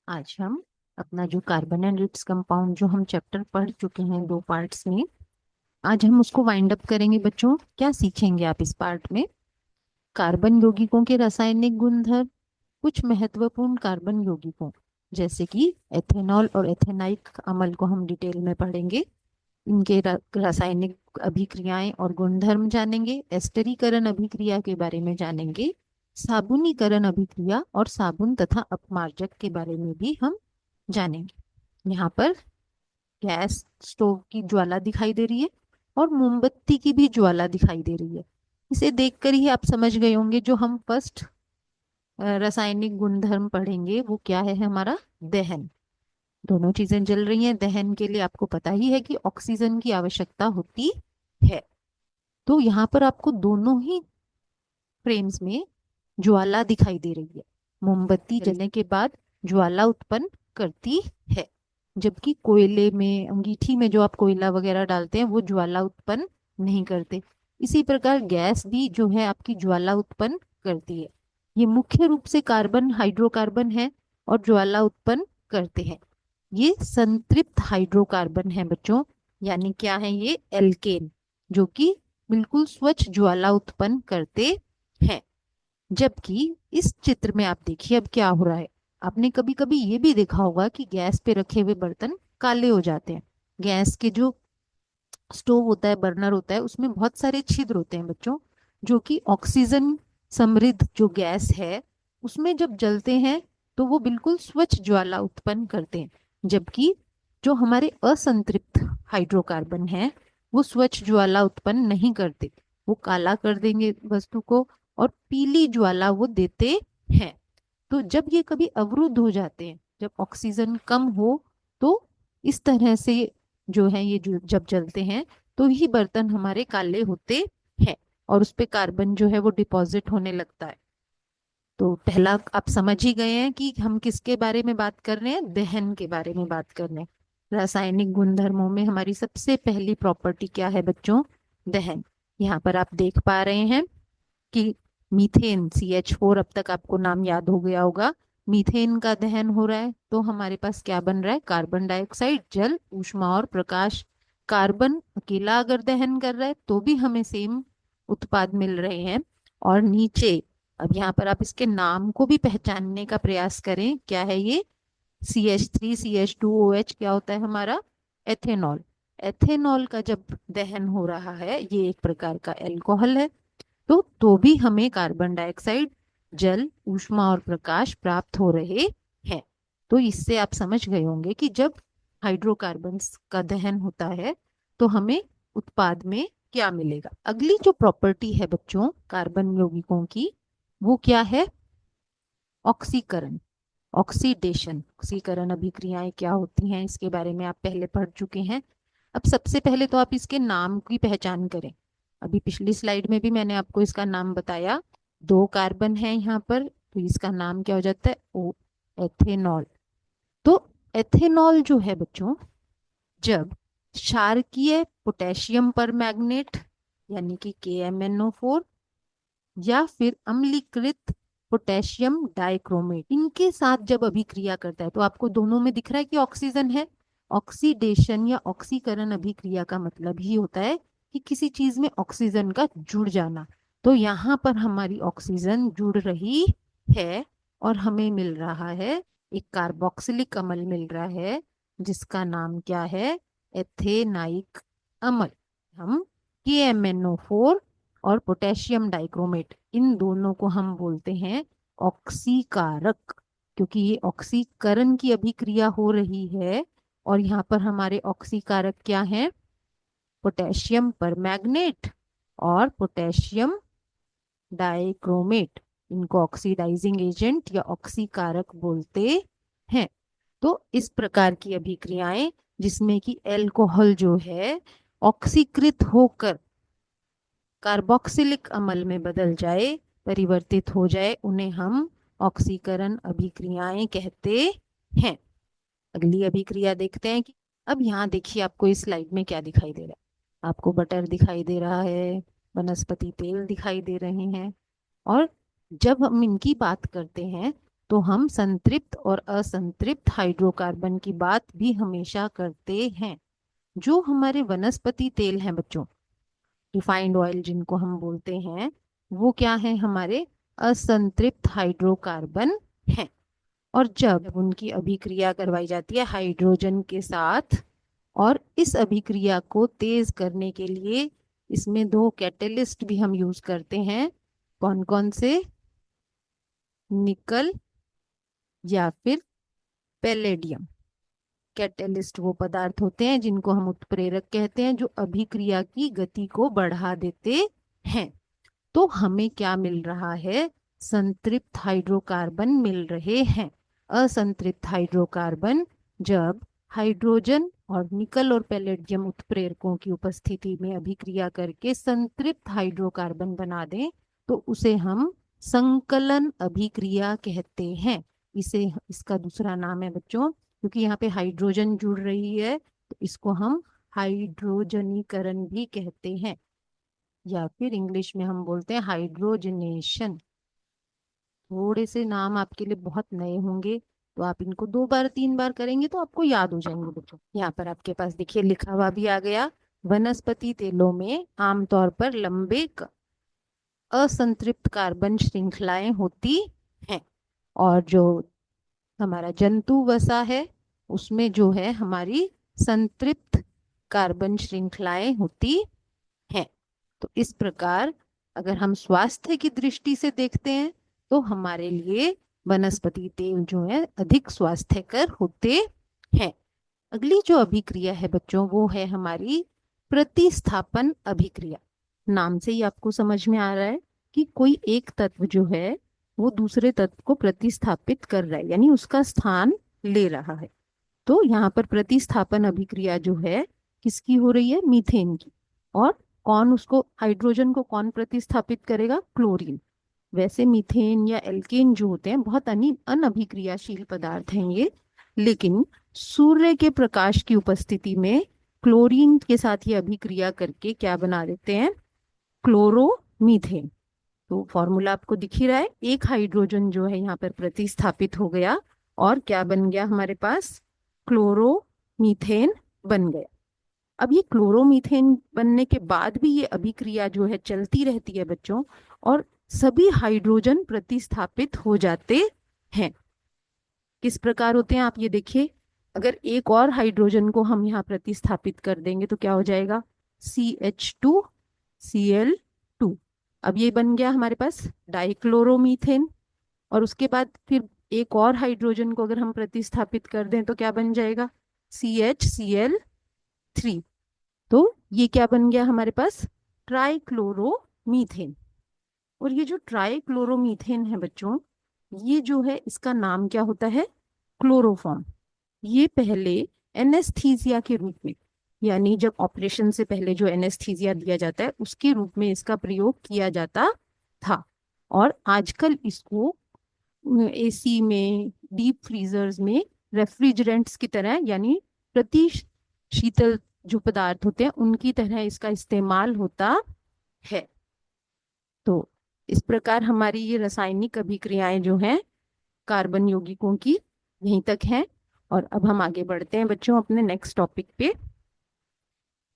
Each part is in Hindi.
आज हम अपना जो कार्बन एंड इट्स कंपाउंड जो हम चैप्टर पढ़ चुके हैं दो पार्ट्स में, आज हम उसको वाइंड अप करेंगे। बच्चों, क्या सीखेंगे आप इस पार्ट में? कार्बन यौगिकों के रासायनिक गुणधर्म, कुछ महत्वपूर्ण कार्बन यौगिकों जैसे कि एथेनॉल और एथेनाइक अम्ल को हम डिटेल में पढ़ेंगे। इनके रासायनिक अभिक्रियाएं और गुणधर्म जानेंगे। एस्टरीकरण अभिक्रिया के बारे में जानेंगे। साबुनीकरण अभिक्रिया और साबुन तथा अपमार्जक के बारे में भी हम जानेंगे। यहाँ पर गैस स्टोव की ज्वाला दिखाई दे रही है और मोमबत्ती की भी ज्वाला दिखाई दे रही है। इसे देखकर ही आप समझ गए होंगे जो हम फर्स्ट रासायनिक गुणधर्म पढ़ेंगे वो क्या है, हमारा दहन। दोनों चीजें जल रही हैं। दहन के लिए आपको पता ही है कि ऑक्सीजन की आवश्यकता होती है। तो यहाँ पर आपको दोनों ही फ्रेम्स में ज्वाला दिखाई दे रही है। मोमबत्ती जलने के बाद ज्वाला उत्पन्न करती है, जबकि कोयले में, अंगीठी में जो आप कोयला वगैरह डालते हैं वो ज्वाला उत्पन्न नहीं करते। इसी प्रकार गैस भी जो है आपकी ज्वाला उत्पन्न करती है। ये मुख्य रूप से कार्बन हाइड्रोकार्बन है और ज्वाला उत्पन्न करते हैं। ये संतृप्त हाइड्रोकार्बन है बच्चों, यानी क्या है ये, एल्केन, जो कि बिल्कुल स्वच्छ ज्वाला उत्पन्न करते हैं। जबकि इस चित्र में आप देखिए अब क्या हो रहा है। आपने कभी कभी ये भी देखा होगा कि गैस पे रखे हुए बर्तन काले हो जाते हैं। गैस के जो स्टोव होता है, बर्नर होता है, उसमें बहुत सारे छिद्र होते हैं बच्चों, जो कि ऑक्सीजन समृद्ध जो गैस है उसमें जब जलते हैं तो वो बिल्कुल स्वच्छ ज्वाला उत्पन्न करते हैं। जबकि जो हमारे असंतृप्त हाइड्रोकार्बन है वो स्वच्छ ज्वाला उत्पन्न नहीं करते। वो काला कर देंगे वस्तु को और पीली ज्वाला वो देते हैं। तो जब ये कभी अवरुद्ध हो जाते हैं, जब ऑक्सीजन कम हो, तो इस तरह से जो है ये जो जब जलते हैं तो ही बर्तन हमारे काले होते हैं और उस पे कार्बन जो है वो डिपॉजिट होने लगता है। तो पहला आप समझ ही गए हैं कि हम किसके बारे में बात कर रहे हैं, दहन के बारे में बात कर रहे हैं। रासायनिक गुणधर्मों में हमारी सबसे पहली प्रॉपर्टी क्या है बच्चों, दहन। यहाँ पर आप देख पा रहे हैं कि मीथेन CH4, अब तक आपको नाम याद हो गया होगा। मीथेन का दहन हो रहा है तो हमारे पास क्या बन रहा है, कार्बन डाइऑक्साइड, जल, ऊष्मा और प्रकाश। कार्बन अकेला अगर दहन कर रहा है तो भी हमें सेम उत्पाद मिल रहे हैं। और नीचे अब यहाँ पर आप इसके नाम को भी पहचानने का प्रयास करें, क्या है ये, CH3CH2OH क्या होता है हमारा, एथेनॉल। एथेनॉल का जब दहन हो रहा है, ये एक प्रकार का एल्कोहल है, तो भी हमें कार्बन डाइऑक्साइड, जल, ऊष्मा और प्रकाश प्राप्त हो रहे हैं। तो इससे आप समझ गए होंगे कि जब हाइड्रोकार्बन्स का दहन होता है तो हमें उत्पाद में क्या मिलेगा। अगली जो प्रॉपर्टी है बच्चों कार्बन यौगिकों की, वो क्या है, ऑक्सीकरण, ऑक्सीडेशन। ऑक्सीकरण अभिक्रियाएं क्या होती हैं इसके बारे में आप पहले पढ़ चुके हैं। अब सबसे पहले तो आप इसके नाम की पहचान करें। अभी पिछली स्लाइड में भी मैंने आपको इसका नाम बताया। दो कार्बन है यहाँ पर तो इसका नाम क्या हो जाता है, ओ, एथेनॉल। तो एथेनॉल जो है बच्चों, जब क्षारकीय पोटेशियम पर मैग्नेट यानी कि KMnO4 या फिर अम्लीकृत पोटेशियम डाइक्रोमेट इनके साथ जब अभिक्रिया करता है, तो आपको दोनों में दिख रहा है कि ऑक्सीजन है। ऑक्सीडेशन या ऑक्सीकरण अभिक्रिया का मतलब ही होता है कि किसी चीज में ऑक्सीजन का जुड़ जाना। तो यहाँ पर हमारी ऑक्सीजन जुड़ रही है और हमें मिल रहा है एक कार्बोक्सिलिक अम्ल मिल रहा है, जिसका नाम क्या है, एथेनाइक अम्ल। हम KMnO4 और पोटेशियम डाइक्रोमेट इन दोनों को हम बोलते हैं ऑक्सीकारक, क्योंकि ये ऑक्सीकरण की अभिक्रिया हो रही है। और यहाँ पर हमारे ऑक्सीकारक क्या हैं, पोटेशियम परमैंगनेट और पोटेशियम डाइक्रोमेट। इनको ऑक्सीडाइजिंग एजेंट या ऑक्सीकारक बोलते हैं। तो इस प्रकार की अभिक्रियाएं जिसमें कि एल्कोहल जो है ऑक्सीकृत होकर कार्बोक्सिलिक अम्ल में बदल जाए, परिवर्तित हो जाए, उन्हें हम ऑक्सीकरण अभिक्रियाएं कहते हैं। अगली अभिक्रिया देखते हैं कि अब यहाँ देखिए आपको इस स्लाइड में क्या दिखाई दे रहा है। आपको बटर दिखाई दे रहा है, वनस्पति तेल दिखाई दे रहे हैं। और जब हम इनकी बात करते हैं तो हम संतृप्त और असंतृप्त हाइड्रोकार्बन की बात भी हमेशा करते हैं। जो हमारे वनस्पति तेल हैं बच्चों, रिफाइंड ऑयल जिनको हम बोलते हैं, वो क्या है, हमारे असंतृप्त हाइड्रोकार्बन हैं। और जब उनकी अभिक्रिया करवाई जाती है हाइड्रोजन के साथ, और इस अभिक्रिया को तेज करने के लिए इसमें दो कैटलिस्ट भी हम यूज करते हैं। कौन कौन से? निकल या फिर पैलेडियम। कैटलिस्ट वो पदार्थ होते हैं जिनको हम उत्प्रेरक कहते हैं, जो अभिक्रिया की गति को बढ़ा देते हैं। तो हमें क्या मिल रहा है? संतृप्त हाइड्रोकार्बन मिल रहे हैं। असंतृप्त हाइड्रोकार्बन जब हाइड्रोजन और निकल और पैलेडियम उत्प्रेरकों की उपस्थिति में अभिक्रिया करके संतृप्त हाइड्रोकार्बन बना दें, तो उसे हम संकलन अभिक्रिया कहते हैं। इसे इसका दूसरा नाम है बच्चों, क्योंकि यहाँ पे हाइड्रोजन जुड़ रही है, तो इसको हम हाइड्रोजनीकरण भी कहते हैं, या फिर इंग्लिश में हम बोलते हैं हाइड्रोजनेशन। थोड़े से नाम आपके लिए बहुत नए होंगे, तो आप इनको 2 बार 3 बार करेंगे तो आपको याद हो जाएंगे बच्चों। यहाँ पर आपके पास देखिए लिखा हुआ भी आ गया। वनस्पति तेलों में आमतौर पर लंबे असंतृप्त कार्बन श्रृंखलाएं होती हैं, और जो हमारा जंतु वसा है उसमें जो है हमारी संतृप्त कार्बन श्रृंखलाएं होती हैं। तो इस प्रकार अगर हम स्वास्थ्य की दृष्टि से देखते हैं तो हमारे लिए वनस्पति तेल जो है अधिक स्वास्थ्यकर होते हैं। अगली जो अभिक्रिया है बच्चों, वो है हमारी प्रतिस्थापन अभिक्रिया। नाम से ही आपको समझ में आ रहा है कि कोई एक तत्व जो है वो दूसरे तत्व को प्रतिस्थापित कर रहा है, यानी उसका स्थान ले रहा है। तो यहाँ पर प्रतिस्थापन अभिक्रिया जो है किसकी हो रही है? मीथेन की। और कौन उसको, हाइड्रोजन को कौन प्रतिस्थापित करेगा? क्लोरीन। वैसे मीथेन या एल्केन जो होते हैं बहुत अनअभिक्रियाशील पदार्थ हैं ये, लेकिन सूर्य के प्रकाश की उपस्थिति में क्लोरीन के साथ ये अभिक्रिया करके क्या बना देते हैं? क्लोरोमीथेन। तो फॉर्मूला आपको दिख ही रहा है, एक हाइड्रोजन जो है यहाँ पर प्रतिस्थापित हो गया और क्या बन गया हमारे पास? क्लोरोमीथेन बन गया। अब ये क्लोरोमीथेन बनने के बाद भी ये अभिक्रिया जो है चलती रहती है बच्चों, और सभी हाइड्रोजन प्रतिस्थापित हो जाते हैं। किस प्रकार होते हैं आप ये देखिए। अगर एक और हाइड्रोजन को हम यहाँ प्रतिस्थापित कर देंगे तो क्या हो जाएगा? CH2Cl2। अब ये बन गया हमारे पास डाइक्लोरोमीथेन। और उसके बाद फिर एक और हाइड्रोजन को अगर हम प्रतिस्थापित कर दें तो क्या बन जाएगा? CHCl3। तो ये क्या बन गया हमारे पास? ट्राइक्लोरोमीथेन। और ये जो ट्राइक्लोरोमीथेन है बच्चों, ये जो है इसका नाम क्या होता है? क्लोरोफॉर्म। ये पहले एनेस्थीसिया के रूप में, यानी जब ऑपरेशन से पहले जो एनेस्थीसिया दिया जाता है उसके रूप में इसका प्रयोग किया जाता था। और आजकल इसको एसी में, डीप फ्रीजर्स में रेफ्रिजरेंट्स की तरह, यानी प्रति शीतल जो पदार्थ होते हैं उनकी तरह इसका इस्तेमाल होता है। तो इस प्रकार हमारी ये रासायनिक अभिक्रियाएं जो हैं कार्बन यौगिकों की यहीं तक हैं। और अब हम आगे बढ़ते हैं बच्चों अपने नेक्स्ट टॉपिक पे।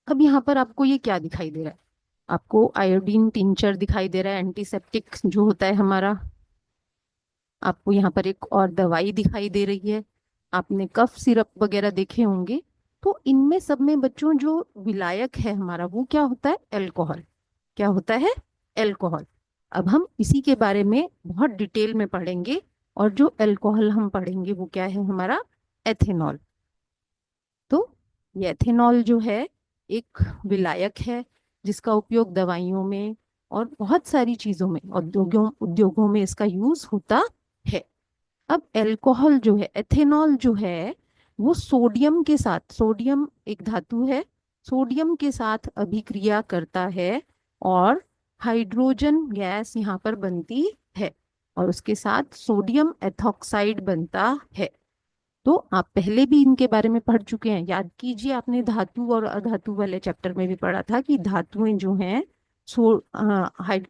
अब यहाँ पर आपको ये क्या दिखाई दे रहा है? आपको आयोडीन टिंचर दिखाई दे रहा है, एंटीसेप्टिक जो होता है हमारा। आपको यहाँ पर एक और दवाई दिखाई दे रही है। आपने कफ सिरप वगैरह देखे होंगे। तो इनमें सब में बच्चों जो विलायक है हमारा वो क्या होता है? अल्कोहल। क्या होता है? अल्कोहल। अब हम इसी के बारे में बहुत डिटेल में पढ़ेंगे। और जो अल्कोहल हम पढ़ेंगे वो क्या है हमारा? एथेनॉल। तो ये एथेनॉल जो है एक विलायक है जिसका उपयोग दवाइयों में और बहुत सारी चीजों में, उद्योगों में इसका यूज होता है। अब अल्कोहल जो है, एथेनॉल जो है, वो सोडियम के साथ, सोडियम एक धातु है, सोडियम के साथ अभिक्रिया करता है और हाइड्रोजन गैस यहाँ पर बनती है, और उसके साथ सोडियम एथॉक्साइड बनता है। तो आप पहले भी इनके बारे में पढ़ चुके हैं। याद कीजिए, आपने धातु और अधातु वाले चैप्टर में भी पढ़ा था कि धातुएं जो हैं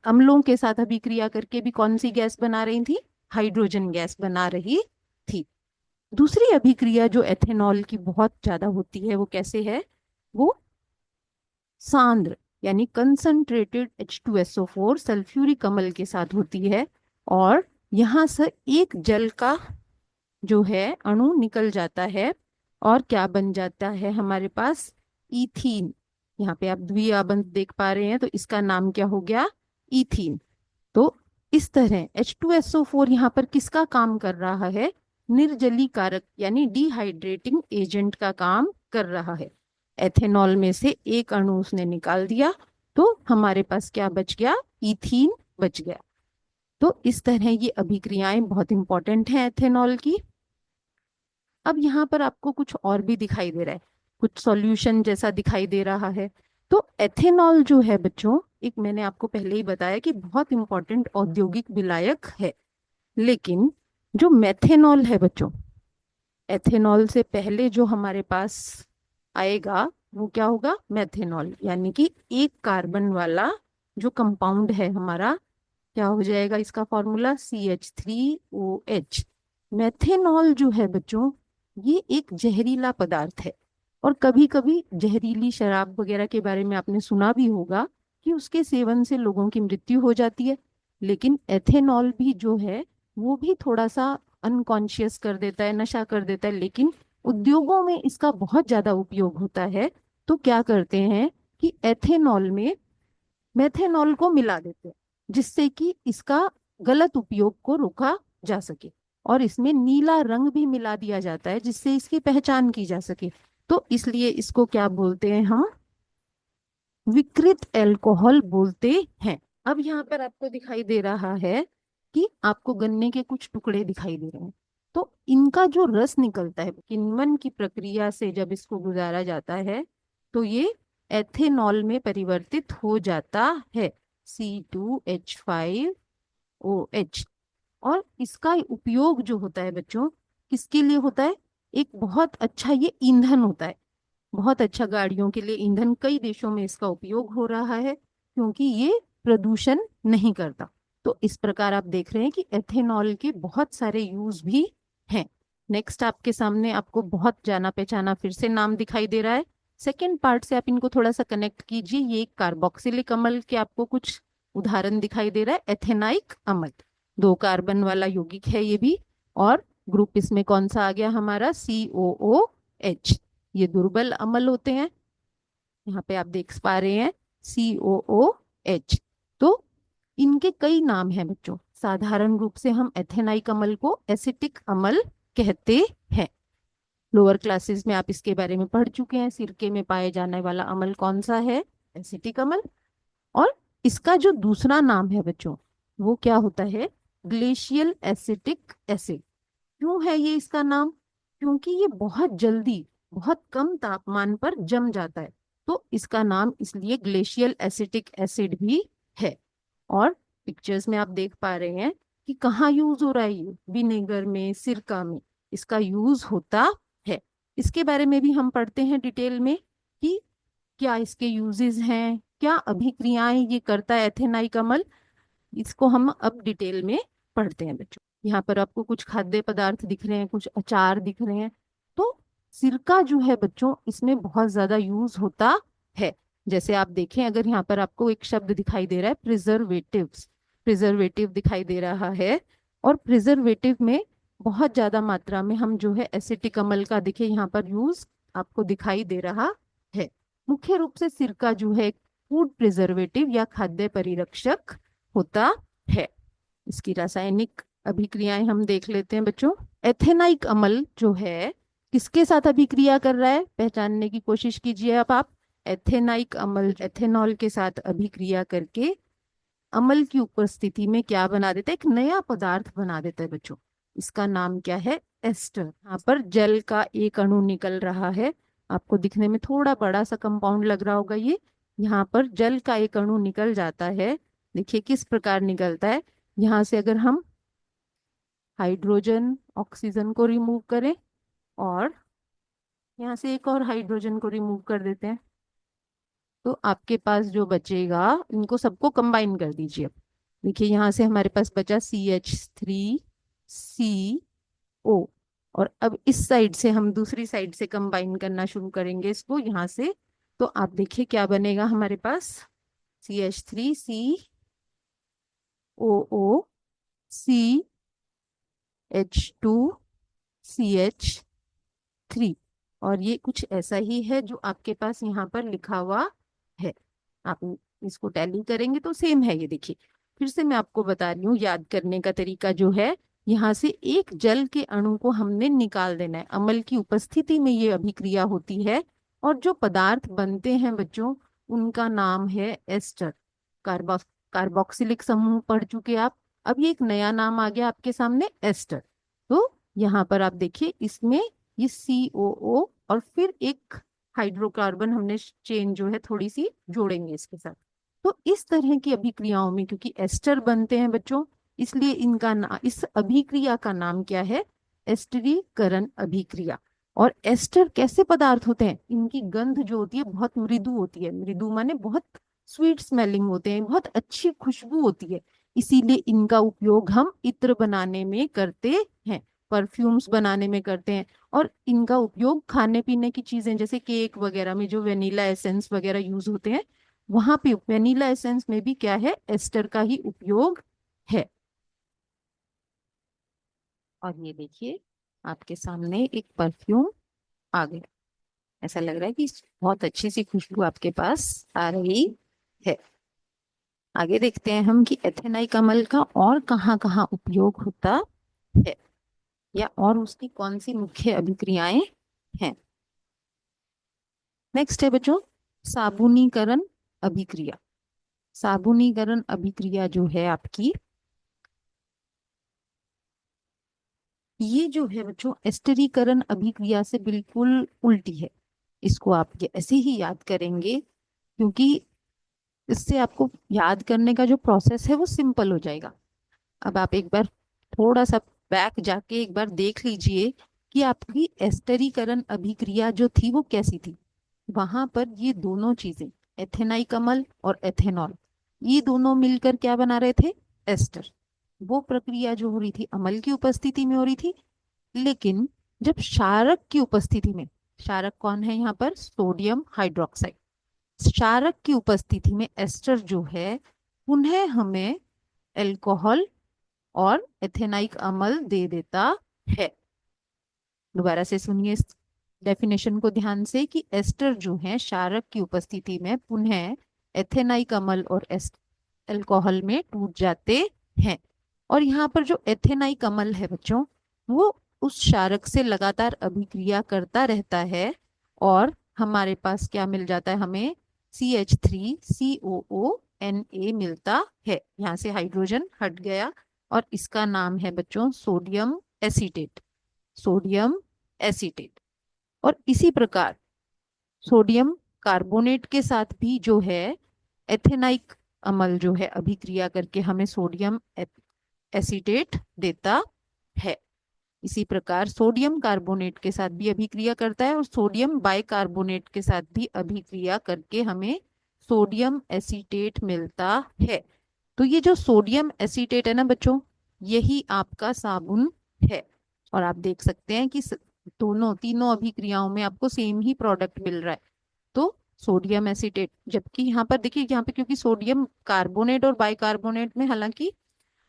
अम्लों के साथ अभिक्रिया करके भी कौन सी गैस बना रही थी? हाइड्रोजन गैस बना रही थी। दूसरी अभिक्रिया जो एथेनॉल की बहुत ज्यादा होती है वो कैसे है, वो सांद्र यानी कंसंट्रेटेड H2SO4 सल्फ्यूरिक अम्ल के साथ होती है। और यहाँ से एक जल का जो है अणु निकल जाता है और क्या बन जाता है हमारे पास, इथीन। यहाँ पे आप द्विआबंत देख पा रहे हैं, तो इसका नाम क्या हो गया, इथीन। तो इस तरह H2SO4 यहाँ पर किसका काम कर रहा है, निर्जलीकारक यानी डिहाइड्रेटिंग एजेंट का काम कर रहा है। एथेनॉल में से एक अणु उसने निकाल दिया, तो हमारे पास क्या बच गया, इथीन बच गया। तो इस तरह ये अभिक्रियाएं बहुत इंपॉर्टेंट हैं एथेनॉल की। अब यहाँ पर आपको कुछ और भी दिखाई दे रहा है, कुछ सॉल्यूशन जैसा दिखाई दे रहा है। तो एथेनॉल जो है बच्चों, एक मैंने आपको पहले ही बताया कि बहुत इंपॉर्टेंट औद्योगिक विलायक है। लेकिन जो मेथेनॉल है बच्चों, एथेनॉल से पहले जो हमारे पास आएगा वो क्या होगा, मेथेनॉल। यानी कि एक कार्बन वाला जो कंपाउंड है हमारा, क्या हो जाएगा इसका फॉर्मूला, CH3OH। मेथेनॉल जो है बच्चों, ये एक जहरीला पदार्थ है। और कभी कभी जहरीली शराब वगैरह के बारे में आपने सुना भी होगा कि उसके सेवन से लोगों की मृत्यु हो जाती है। लेकिन एथेनॉल भी जो है वो भी थोड़ा सा अनकॉन्शियस कर देता है, नशा कर देता है। लेकिन उद्योगों में इसका बहुत ज्यादा उपयोग होता है। तो क्या करते हैं कि एथेनॉल में मेथेनॉल को मिला देते हैं, जिससे कि इसका गलत उपयोग को रोका जा सके। और इसमें नीला रंग भी मिला दिया जाता है जिससे इसकी पहचान की जा सके। तो इसलिए इसको क्या बोलते हैं हम, विकृत अल्कोहल बोलते हैं। अब यहाँ पर आपको दिखाई दे रहा है कि आपको गन्ने के कुछ टुकड़े दिखाई दे रहे हैं। तो इनका जो रस निकलता है किण्वन की प्रक्रिया से, जब इसको गुजारा जाता है तो ये एथेनॉल में परिवर्तित हो जाता है, C2H5OH। और इसका उपयोग जो होता है बच्चों, किसके लिए होता है, एक बहुत अच्छा ये ईंधन होता है। बहुत अच्छा गाड़ियों के लिए ईंधन, कई देशों में इसका उपयोग हो रहा है क्योंकि ये प्रदूषण नहीं करता। तो इस प्रकार आप देख रहे हैं कि एथेनॉल के बहुत सारे यूज भी हैं। नेक्स्ट आपके सामने आपको बहुत जाना पहचाना फिर से नाम दिखाई दे रहा है। सेकेंड पार्ट से आप इनको थोड़ा सा कनेक्ट कीजिए। ये कार्बोक्सिलिक अम्ल के आपको कुछ उदाहरण दिखाई दे रहा है। एथेनाइक अम्ल 2 कार्बन वाला यौगिक है ये भी। और ग्रुप इसमें कौन सा आ गया हमारा, COOH। ये दुर्बल अम्ल होते हैं, यहाँ पे आप देख पा रहे हैं COOH। तो इनके कई नाम हैं बच्चों। साधारण रूप से हम एथेनाइक अम्ल को एसिटिक अम्ल कहते हैं। लोअर क्लासेस में आप इसके बारे में पढ़ चुके हैं। सिरके में पाए जाने वाला अम्ल कौन सा है, एसिटिक अम्ल। और इसका जो दूसरा नाम है बच्चों, वो क्या होता है, ग्लेशियल एसिटिक एसिड। क्यों है ये इसका नाम, क्योंकि ये बहुत जल्दी बहुत कम तापमान पर जम जाता है, तो इसका नाम इसलिए ग्लेशियल एसिटिक एसिड भी है। और पिक्चर्स में आप देख पा रहे हैं कि कहाँ यूज हो रहा है, ये विनेगर में, सिरका में इसका यूज होता है। इसके बारे में भी हम पढ़ते हैं डिटेल में कि क्या इसके यूजेस हैं, क्या अभिक्रियाएं ये करता है एथेनाइक अम्ल। इसको हम अब डिटेल में पढ़ते हैं बच्चों। यहाँ पर आपको कुछ खाद्य पदार्थ दिख रहे हैं, कुछ अचार दिख रहे हैं। तो सिरका जो है बच्चों, इसमें बहुत ज्यादा यूज होता है। जैसे आप देखें, अगर यहाँ पर आपको एक शब्द दिखाई दे रहा है, प्रिजर्वेटिव्स, प्रिजर्वेटिव दिखाई दे रहा है। और प्रिजर्वेटिव में बहुत ज्यादा मात्रा में हम जो है एसिटिक अम्ल का देखिए यहाँ पर यूज आपको दिखाई दे रहा है। मुख्य रूप से सिरका जो है फूड प्रिजर्वेटिव या खाद्य परिरक्षक होता है। इसकी रासायनिक अभिक्रियाएं हम देख लेते हैं बच्चों। एथेनाइक अम्ल जो है किसके साथ अभिक्रिया कर रहा है, पहचानने की कोशिश कीजिए। अब आप, एथेनाइक अम्ल एथेनॉल के साथ अभिक्रिया करके अम्ल की उपस्थिति में क्या बना देता है, एक नया पदार्थ बना देता है बच्चों। इसका नाम क्या है, एस्टर। यहाँ पर जल का एक अणु निकल रहा है, आपको दिखने में थोड़ा बड़ा सा कंपाउंड लग रहा होगा ये। यहाँ पर जल का एक अणु निकल जाता है। देखिए किस प्रकार निकलता है। यहाँ से अगर हम हाइड्रोजन ऑक्सीजन को रिमूव करें और यहाँ से एक और हाइड्रोजन को रिमूव कर देते हैं, तो आपके पास जो बचेगा, इनको सबको कंबाइन कर दीजिए। अब देखिए यहाँ से हमारे पास बचा CH3, CO। और अब इस साइड से हम दूसरी साइड से कंबाइन करना शुरू करेंगे इसको यहाँ से। तो आप देखिए क्या बनेगा हमारे पास, CH3, और ये कुछ ऐसा ही है जो आपके पास यहाँ पर लिखा हुआ है। आप इसको टैली करेंगे तो सेम है ये, देखिए फिर से मैं आपको बता रही हूँ, याद करने का तरीका जो है, यहाँ से एक जल के अणु को हमने निकाल देना है। अम्ल की उपस्थिति में ये अभिक्रिया होती है और जो पदार्थ बनते हैं बच्चों उनका नाम है एस्टर। कार्बो कार्बोक्सिलिक समूह पढ़ चुके आप, अब ये एक नया नाम आ गया आपके सामने, एस्टर। तो यहाँ पर आप देखिए इसमें ये COO और फिर एक हाइड्रोकार्बन हमने चेन जो है थोड़ी सी जोड़ेंगे इसके साथ। तो इस तरह की अभिक्रियाओं में क्योंकि एस्टर बनते हैं बच्चों, इसलिए इस अभिक्रिया का नाम क्या है, एस्टरीकरण अभिक्रिया। और एस्टर कैसे पदार्थ होते हैं, इनकी गंध जो होती है बहुत मृदु होती है, मृदु माने बहुत स्वीट स्मेलिंग होते हैं, बहुत अच्छी खुशबू होती है, इसीलिए इनका उपयोग हम इत्र बनाने में करते हैं, परफ्यूम्स बनाने में करते हैं। और इनका उपयोग खाने पीने की चीजें जैसे केक वगैरह में जो वेनिला एसेंस वगैरह यूज होते हैं, वहां पे वेनिला एसेंस में भी क्या है, एस्टर का ही उपयोग है। और ये देखिए आपके सामने एक परफ्यूम आ गया, ऐसा लग रहा है कि बहुत अच्छी सी खुशबू आपके पास आ रही है। आगे देखते हैं हम कि एथेनाइक अम्ल का और कहाँ कहाँ उपयोग होता है, या और उसकी कौन सी मुख्य अभिक्रियाएं हैं। नेक्स्ट है बच्चों साबुनीकरण अभिक्रिया। साबुनीकरण अभिक्रिया जो है आपकी, ये जो है बच्चों एस्टरीकरण अभिक्रिया से बिल्कुल उल्टी है। इसको आप ये ऐसे ही याद करेंगे क्योंकि इससे आपको याद करने का जो प्रोसेस है वो सिंपल हो जाएगा। अब आप एक बार थोड़ा सा बैक जाके एक बार देख लीजिए कि आपकी एस्टरीकरण अभिक्रिया जो थी वो कैसी थी। वहां पर ये दोनों चीजें, एथेनाइक अम्ल और एथेनॉल, ये दोनों मिलकर क्या बना रहे थे, एस्टर। वो प्रक्रिया जो हो रही थी अम्ल की उपस्थिति में हो रही थी, लेकिन जब क्षारक की उपस्थिति में, क्षारक कौन है यहाँ पर, सोडियम हाइड्रोक्साइड, क्षारक की उपस्थिति में एस्टर जो है पुनः हमें एल्कोहल और एथेनाइक अम्ल दे देता है। दोबारा से सुनिए इस डेफिनेशन को ध्यान से कि एस्टर जो है क्षारक की उपस्थिति में पुनः एथेनाइक अम्ल और अल्कोहल में टूट जाते हैं। और यहाँ पर जो एथेनाइक अम्ल है बच्चों, वो उस क्षारक से लगातार अभिक्रिया करता रहता है और हमारे पास क्या मिल जाता है, हमें CH3COONA मिलता है। यहाँ से हाइड्रोजन हट गया और इसका नाम है बच्चों सोडियम एसीटेट, सोडियम एसीटेट। और इसी प्रकार सोडियम कार्बोनेट के साथ भी जो है एथेनाइक अम्ल जो है अभिक्रिया करके हमें सोडियम एसीटेट देता है। इसी प्रकार सोडियम कार्बोनेट के साथ भी अभिक्रिया करता है और सोडियम बाइकार्बोनेट के साथ भी अभिक्रिया करके हमें सोडियम एसीटेट मिलता है। तो ये जो सोडियम एसीटेट है ना बच्चों, यही आपका साबुन है। और आप देख सकते हैं कि दोनों तीनों अभिक्रियाओं में आपको सेम ही प्रोडक्ट मिल रहा है। तो सोडियम एसीटेट, जबकि यहाँ पर देखिए, यहाँ पे क्योंकि सोडियम कार्बोनेट और बाइकार्बोनेट में हालांकि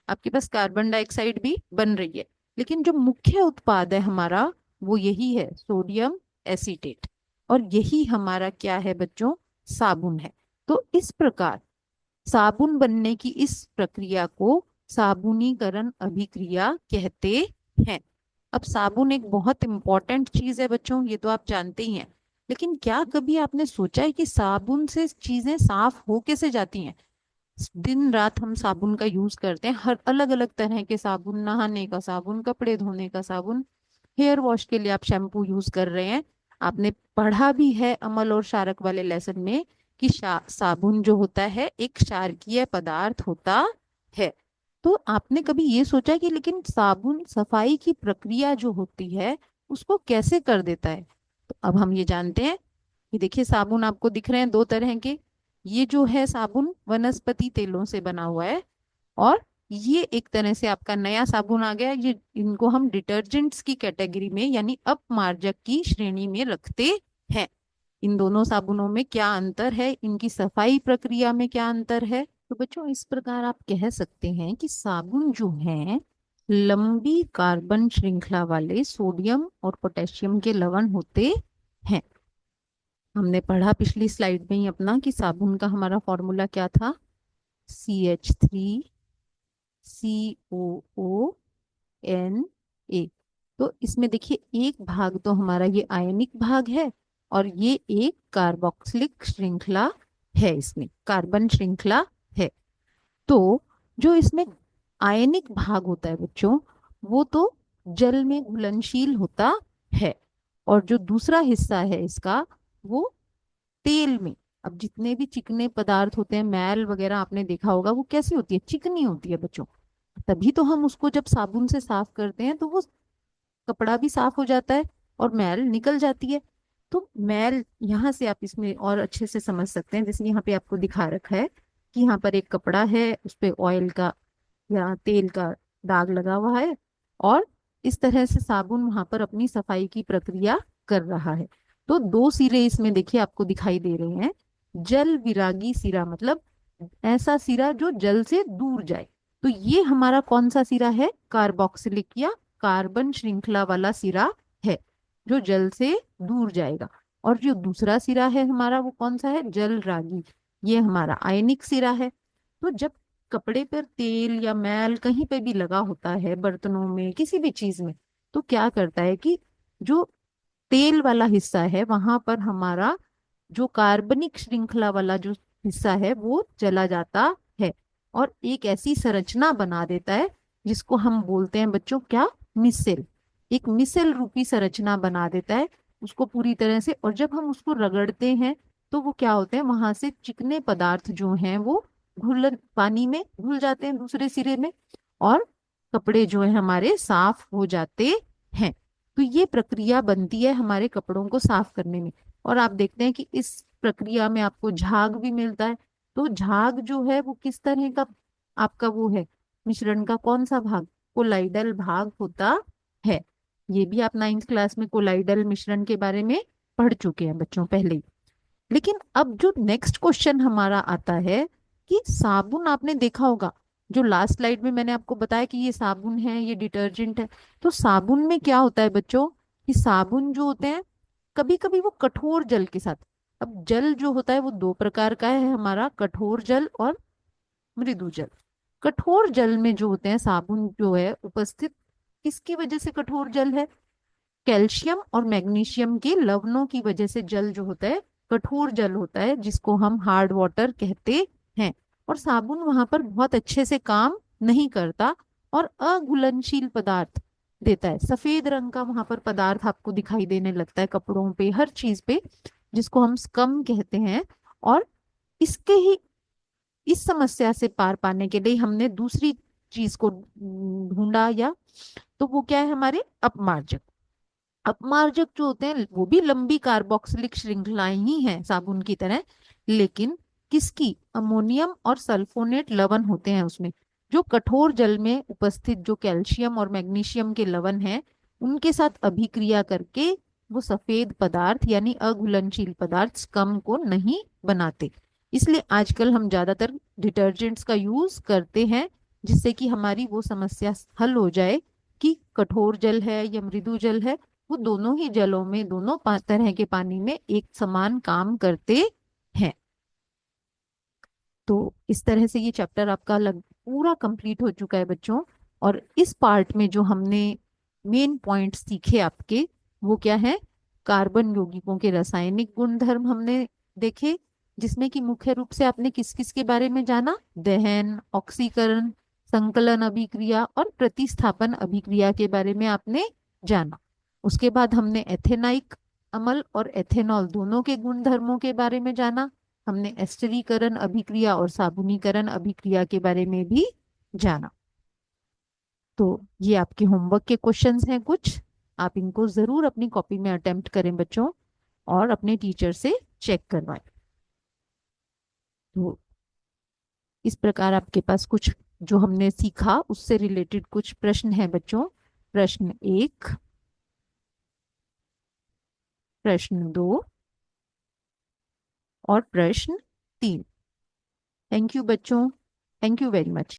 आपके पास कार्बन डाइऑक्साइड भी बन रही है, लेकिन जो मुख्य उत्पाद है हमारा वो यही है, सोडियम एसीटेट। और यही हमारा क्या है बच्चों, साबुन है। तो इस प्रकार साबुन बनने की इस प्रक्रिया को साबुनीकरण अभिक्रिया कहते हैं। अब साबुन एक बहुत इंपॉर्टेंट चीज है बच्चों, ये तो आप जानते ही हैं, लेकिन क्या कभी आपने सोचा है कि साबुन से चीजें साफ हो कैसे जाती हैं। दिन रात हम साबुन का यूज करते हैं, हर अलग अलग तरह के साबुन, नहाने का साबुन, कपड़े धोने का साबुन, हेयर वॉश के लिए आप शैम्पू यूज कर रहे हैं। आपने पढ़ा भी है अम्ल और क्षारक वाले लेसन में कि साबुन जो होता है एक क्षारकीय पदार्थ होता है। तो आपने कभी ये सोचा कि लेकिन साबुन सफाई की प्रक्रिया जो होती है उसको कैसे कर देता है। तो अब हम ये जानते हैं कि देखिए साबुन आपको दिख रहे हैं दो तरह के, ये जो है साबुन वनस्पति तेलों से बना हुआ है और ये एक तरह से आपका नया साबुन आ गया। ये इनको हम डिटर्जेंट्स की कैटेगरी में यानी अपमार्जक की श्रेणी में रखते हैं। इन दोनों साबुनों में क्या अंतर है, इनकी सफाई प्रक्रिया में क्या अंतर है? तो बच्चों इस प्रकार आप कह सकते हैं कि साबुन जो है लंबी कार्बन श्रृंखला वाले सोडियम और पोटेशियम के लवण होते हैं। हमने पढ़ा पिछली स्लाइड में ही अपना कि साबुन का हमारा फॉर्मूला क्या था, CH3COO तो इसमें देखिए एक भाग तो हमारा ये आयनिक भाग है और ये एक कार्बोक्सिलिक श्रृंखला है, इसमें कार्बन श्रृंखला है। तो जो इसमें आयनिक भाग होता है बच्चों, वो तो जल में घुलनशील होता है, और जो दूसरा हिस्सा है इसका वो तेल में। अब जितने भी चिकने पदार्थ होते हैं, मैल वगैरह आपने देखा होगा, वो कैसी होती है, चिकनी होती है बच्चों। तभी तो हम उसको जब साबुन से साफ करते हैं तो वो कपड़ा भी साफ हो जाता है और मैल निकल जाती है। तो मैल यहाँ से आप इसमें और अच्छे से समझ सकते हैं, जैसे यहाँ पे आपको दिखा रखा है कि यहाँ पर एक कपड़ा है, उस पे ऑयल का या तेल का दाग लगा हुआ है, और इस तरह से साबुन वहां पर अपनी सफाई की प्रक्रिया कर रहा है। तो दो सिरे इसमें देखिए आपको दिखाई दे रहे हैं। जल विरागी सिरा मतलब ऐसा सिरा जो जल से दूर जाए। तो ये हमारा कौन सा सिरा है, कार्बोक्सिलिक या कार्बन श्रृंखला वाला सिरा है, जो जल से दूर जाएगा। और जो दूसरा सिरा है हमारा वो कौन सा है, जल रागी, ये हमारा आयनिक सिरा है। तो जब कपड़े पर तेल या मैल कहीं पे भी लगा होता है, बर्तनों में किसी भी चीज में, तो क्या करता है कि जो तेल वाला हिस्सा है वहां पर हमारा जो कार्बनिक श्रृंखला वाला जो हिस्सा है वो चला जाता है, और एक ऐसी संरचना बना देता है जिसको हम बोलते हैं बच्चों क्या, मिसेल। एक मिसेल रूपी संरचना बना देता है उसको पूरी तरह से। और जब हम उसको रगड़ते हैं तो वो क्या होते हैं, वहां से चिकने पदार्थ जो हैं वो घुल पानी में घुल जाते हैं दूसरे सिरे में, और कपड़े जो है हमारे साफ हो जाते हैं। तो ये प्रक्रिया बनती है हमारे कपड़ों को साफ करने में। और आप देखते हैं कि इस प्रक्रिया में आपको झाग भी मिलता है। तो झाग जो है वो किस तरह का आपका वो है, मिश्रण का कौन सा भाग, कोलाइडल भाग होता है। ये भी आप 9th क्लास में कोलाइडल मिश्रण के बारे में पढ़ चुके हैं बच्चों पहले ही। लेकिन अब जो नेक्स्ट क्वेश्चन हमारा आता है कि साबुन आपने देखा होगा, जो लास्ट स्लाइड में मैंने आपको बताया कि ये साबुन है, ये डिटर्जेंट है। तो साबुन में क्या होता है बच्चों, कि साबुन जो होते हैं कभी कभी वो कठोर जल के साथ, अब जल जो होता है वो दो प्रकार का है हमारा, कठोर जल और मृदु जल। कठोर जल में जो होते हैं साबुन जो है उपस्थित, किसकी वजह से कठोर जल है, कैल्शियम और मैग्नीशियम के लवणों की वजह से जल जो होता है कठोर जल होता है, जिसको हम हार्ड वाटर कहते हैं। और साबुन वहां पर बहुत अच्छे से काम नहीं करता और अघुलनशील पदार्थ देता है। सफेद रंग का वहां पर पदार्थ आपको दिखाई देने लगता है कपड़ों पे, हर चीज पे, जिसको हम स्कम कहते हैं। और इसके ही इस समस्या से पार पाने के लिए हमने दूसरी चीज को ढूंढा, या तो वो क्या है, हमारे अपमार्जक। अपमार्जक जो होते हैं वो भी लंबी कार्बोक्सिलिक श्रृंखलाएं ही हैं साबुन की तरह, लेकिन किसकी, अमोनियम और सल्फोनेट लवण होते हैं उसमें। जो कठोर जल में उपस्थित जो कैल्शियम और मैग्नीशियम के लवण हैं, उनके साथ अभिक्रिया करके वो सफेद पदार्थ यानी अघुलनशील पदार्थ स्कम को नहीं बनाते। इसलिए आजकल हम ज्यादातर डिटर्जेंट्स का यूज करते हैं, जिससे कि हमारी वो समस्या हल हो जाए कि कठोर जल है या मृदु जल है, वो दोनों ही जलों में, दोनों तरह के पानी में एक समान काम करते हैं। तो इस तरह से ये चैप्टर आपका पूरा कंप्लीट हो चुका है बच्चों। और इस पार्ट में जो हमने मेन पॉइंट सीखे आपके, वो क्या है, कार्बन यौगिकों के रासायनिक गुणधर्म हमने देखे, जिसमें कि मुख्य रूप से आपने किस किस के बारे में जाना, दहन, ऑक्सीकरण, संकलन अभिक्रिया और प्रतिस्थापन अभिक्रिया के बारे में आपने जाना। उसके बाद हमने एथेनाइक अम्ल और एथेनॉल दोनों के गुणधर्मों के बारे में जाना। हमने एस्टरीकरण अभिक्रिया और साबुनीकरण अभिक्रिया के बारे में भी जाना। तो ये आपके होमवर्क के क्वेश्चंस हैं कुछ, आप इनको जरूर अपनी कॉपी में अटेम्प्ट करें बच्चों, और अपने टीचर से चेक करवाएं। तो इस प्रकार आपके पास कुछ जो हमने सीखा उससे रिलेटेड कुछ प्रश्न है बच्चों। प्रश्न 1, प्रश्न 2 और प्रश्न 3। थैंक यू बच्चों, थैंक यू वेरी मच।